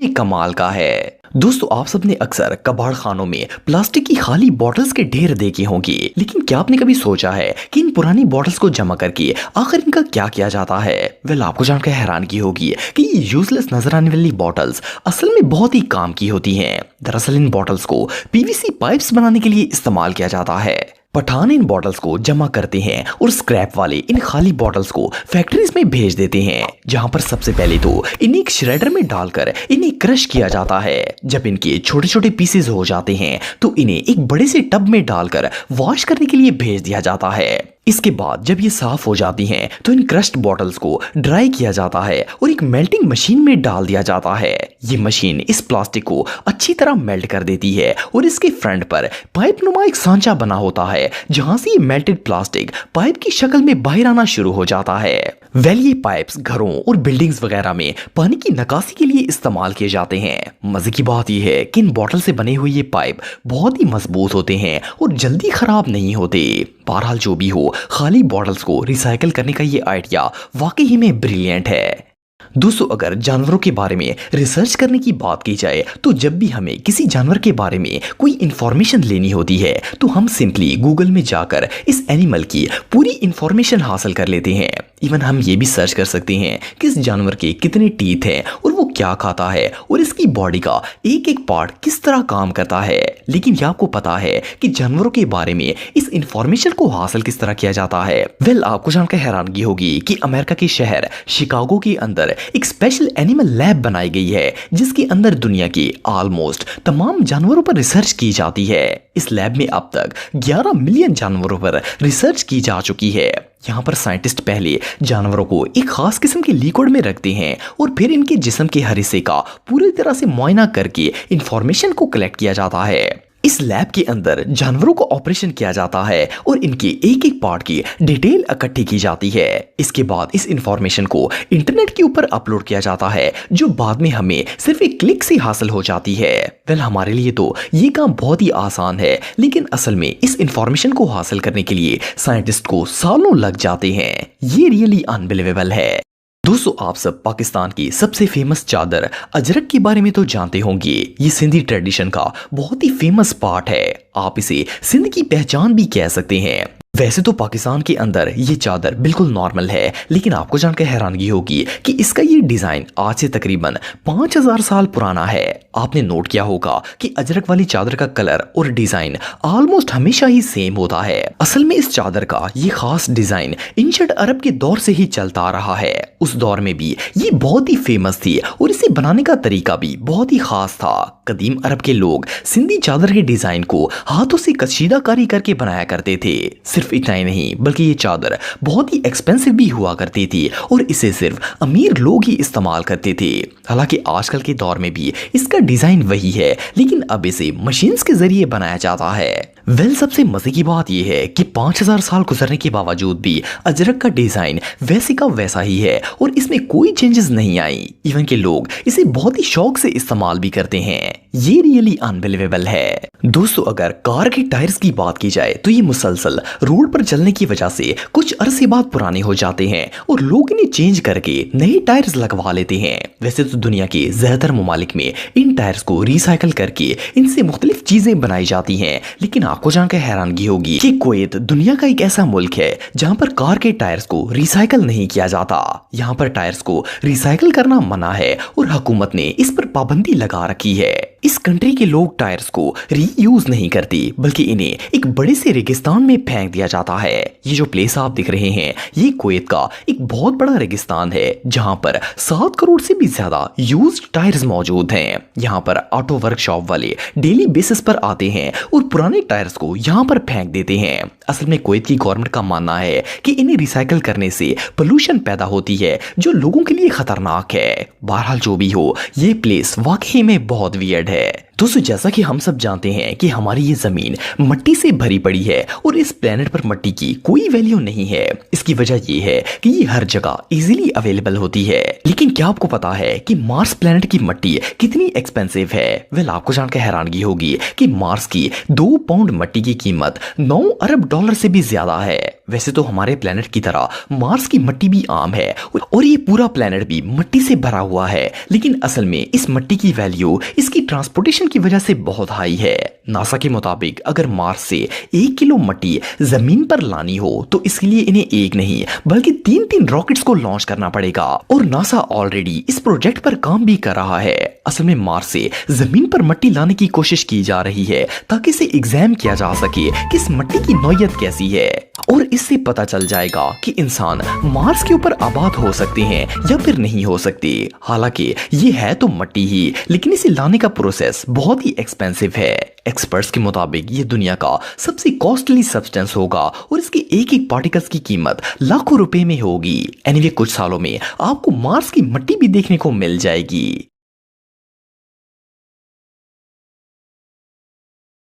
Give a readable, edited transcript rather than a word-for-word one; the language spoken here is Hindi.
ये कमाल का है। दोस्तों, आप सबने अक्सर कबाड़ खानों में प्लास्टिक की खाली बॉटल्स के ढेर देखे होंगे, लेकिन क्या आपने कभी सोचा है कि इन पुरानी बॉटल्स को जमा करके आखिर इनका क्या किया जाता है? आपको जानकर हैरानगी होगी कि ये यूजलेस नजर आने वाली बॉटल्स असल में बहुत ही काम की होती हैं। दरअसल इन बॉटल्स को पीवीसी पाइप्स बनाने के लिए इस्तेमाल किया जाता है। पठान इन बॉटल्स को जमा करते हैं और स्क्रैप वाले इन खाली बॉटल्स को फैक्ट्रीज में भेज देते हैं, जहां पर सबसे पहले तो इन्हें एक श्रेडर में डालकर इन्हें क्रश किया जाता है। जब इनके छोटे छोटे पीसेस हो जाते हैं तो इन्हें एक बड़े से टब में डालकर वॉश करने के लिए भेज दिया जाता है। इसके बाद जब ये साफ हो जाती हैं तो इन क्रश्ड बॉटल्स को ड्राई किया जाता है और एक मेल्टिंग मशीन में डाल दिया जाता है। ये मशीन इस प्लास्टिक को अच्छी तरह मेल्ट कर देती है और इसके फ्रंट पर पाइप नुमा एक सांचा बना होता है, जहां से ये मेल्टेड प्लास्टिक पाइप की शक्ल में बाहर आना शुरू हो जाता है। ये पाइप्स घरों और बिल्डिंग्स वगैरह में पानी की निकासी के लिए इस्तेमाल किए जाते हैं। मजे की बात यह है कि इन बॉटल से बने हुए ये पाइप बहुत ही मजबूत होते हैं और जल्दी खराब नहीं होते। बहरहाल जो भी हो, खाली बॉटल्स को रिसाइकल करने का ये आइडिया वाकई में ब्रिलियंट है। दोस्तों, अगर जानवरों के बारे में रिसर्च करने की बात की जाए तो जब भी हमें किसी जानवर के बारे में कोई इंफॉर्मेशन लेनी होती है तो हम सिंपली गूगल में जाकर इस एनिमल की पूरी इंफॉर्मेशन हासिल कर लेते हैं। इवन हम ये भी सर्च कर सकते हैं कि इस जानवर के कितने टीथ हैं और वो क्या खाता है और इसकी बॉडी का एक एक पार्ट किस तरह काम करता है। लेकिन क्या आपको पता है कि जानवरों के बारे में इस इंफॉर्मेशन को हासिल किस तरह किया जाता है? आपको जानकर हैरानगी होगी कि अमेरिका के शहर शिकागो के अंदर एक स्पेशल एनिमल लैब बनाई गई है, जिसके अंदर दुनिया के ऑलमोस्ट तमाम जानवरों पर रिसर्च की जाती है। इस लैब में अब तक 11 मिलियन जानवरों पर रिसर्च की जा चुकी है। यहाँ पर साइंटिस्ट पहले जानवरों को एक खास किस्म के लिक्विड में रखते हैं और फिर इनके जिस्म के हर हिस्से का पूरी तरह से मुआयना करके इंफॉर्मेशन को कलेक्ट किया जाता है। इस लैब के अंदर जानवरों को ऑपरेशन किया जाता है और इनके एक एक पार्ट की डिटेल इकट्ठी की जाती है। इसके बाद इस इंफॉर्मेशन को इंटरनेट के ऊपर अपलोड किया जाता है, जो बाद में हमें सिर्फ एक क्लिक से हासिल हो जाती है। हमारे लिए तो ये काम बहुत ही आसान है, लेकिन असल में इस इंफॉर्मेशन को हासिल करने के लिए साइंटिस्ट को सालों लग जाते हैं। ये रियली अनबिलीवेबल है। दोस्तों, आप सब पाकिस्तान की सबसे फेमस चादर अजरक के बारे में तो जानते होंगे। ये सिंधी ट्रेडिशन का बहुत ही फेमस पार्ट है। आप इसे सिंध की पहचान भी कह सकते हैं। वैसे तो पाकिस्तान के अंदर ये चादर बिल्कुल नॉर्मल है, लेकिन आपको जानकर हैरानगी होगी कि इसका ये डिजाइन आज से तकरीबन 5000 साल पुराना है। आपने नोट किया होगा कि अजरक वाली चादर का कलर और डिजाइन ऑलमोस्ट हमेशा ही सेम होता है। असल में इस चादर का ये खास डिजाइन एंशिएंट अरब के दौर से ही चलता आ रहा है। उस दौर में भी ये बहुत ही फेमस थी और इसे बनाने का तरीका भी बहुत ही खास था। कदीम अरब के लोग सिंधी चादर के डिजाइन को हाथों से कशीदाकारी करके बनाया करते थे। सिर्फ इतना ही नहीं, बल्कि ये चादर बहुत ही एक्सपेंसिव भी हुआ करती थी और इसे सिर्फ अमीर लोग ही इस्तेमाल करते थे। हालांकि आजकल के दौर में भी इसका डिजाइन वही है, लेकिन अब इसे मशीन्स के जरिए बनाया जाता है। सबसे मजे की बात यह है कि 5000 साल गुजरने के बावजूद भी अजरक का डिजाइन वैसे का वैसा ही है और इसमें कोई चेंजेस नहीं आई। इवन के लोग इसे बहुत ही शौक से इस्तेमाल भी करते हैं। ये रियली अनबिलीवेबल है। दोस्तों, अगर कार के टायर्स की बात की जाए तो ये मुसलसल रोड पर चलने की वजह से कुछ अरसे बाद पुराने हो जाते हैं और लोग इन्हें चेंज करके नए टायर्स लगवा लेते हैं। वैसे तो दुनिया के ज्यादातर ममालिक में इन टायर्स को रिसाइकल करके इनसे मुख्तलिफ चीजें बनाई जाती हैं, लेकिन आपको जानकर हैरानगी होगी कि कुवैत दुनिया का एक ऐसा मुल्क है जहां पर कार के टायर्स को रिसाइकल नहीं किया जाता। यहाँ पर टायर्स को रिसाइकल करना मना है और हुकूमत ने इस पर पाबंदी लगा रखी है। इस कंट्री के लोग टायर्स को रीयूज नहीं करते, बल्कि इन्हें एक बड़े से रेगिस्तान में फेंक दिया जाता है। ये जो प्लेस आप दिख रहे हैं, ये कुवैत का एक बहुत बड़ा रेगिस्तान है, जहां पर 7 करोड़ से भी ज्यादा यूज्ड टायर्स मौजूद हैं। यहाँ पर ऑटो वर्कशॉप वाले डेली बेसिस पर आते हैं और पुराने टायर्स को यहाँ पर फेंक देते हैं। असल में कुवैत की गवर्नमेंट का मानना है कि इन्हें रिसाइकल करने से पोल्यूशन पैदा होती है, जो लोगों के लिए खतरनाक है। बहरहाल जो भी हो, ये प्लेस वाकई में बहुत वियर्ड है। दोस्तों जैसा कि हम सब जानते हैं कि हमारी ये जमीन मिट्टी से भरी पड़ी है और इस प्लेनेट पर मिट्टी की कोई वैल्यू नहीं है। इसकी वजह ये है कि ये हर जगह इजीली अवेलेबल होती है। लेकिन क्या आपको पता है कि मार्स प्लेनेट की मिट्टी कितनी एक्सपेंसिव है? वेल आपको जानकर हैरानगी होगी कि मार्स की 2 पाउंड मिट्टी की कीमत 9 अरब डॉलर से भी ज्यादा है। वैसे तो हमारे प्लेनेट की तरह मार्स की मिट्टी भी आम है और ये पूरा प्लेनेट भी मिट्टी से भरा हुआ है, लेकिन असल में इस मिट्टी की वैल्यू इसकी ट्रांसपोर्टेशन की वजह से बहुत हाई है। नासा के मुताबिक अगर मार्स से 1 किलो मिट्टी जमीन पर लानी हो तो इसके लिए इन्हें एक नहीं बल्कि 3-3 रॉकेट्स को लॉन्च करना पड़ेगा और नासा ऑलरेडी इस प्रोजेक्ट पर काम भी कर रहा है। असल में मार्स से जमीन पर मिट्टी लाने की कोशिश की जा रही है ताकि इसे एग्जाम किया जा सके कि इस मिट्टी की नौयत कैसी है और इससे पता चल जाएगा कि इंसान मार्स के ऊपर आबाद हो सकते हैं या फिर नहीं हो सकते। हालांकि ये है तो मिट्टी ही, लेकिन इसे लाने का प्रोसेस बहुत ही एक्सपेंसिव है। एक्सपर्ट्स के मुताबिक ये दुनिया का सबसे कॉस्टली सब्सटेंस होगा और इसके एक एक पार्टिकल्स की कीमत लाखों रुपए में होगी। एनीवे कुछ सालों में आपको मार्स की मिट्टी भी देखने को मिल जाएगी।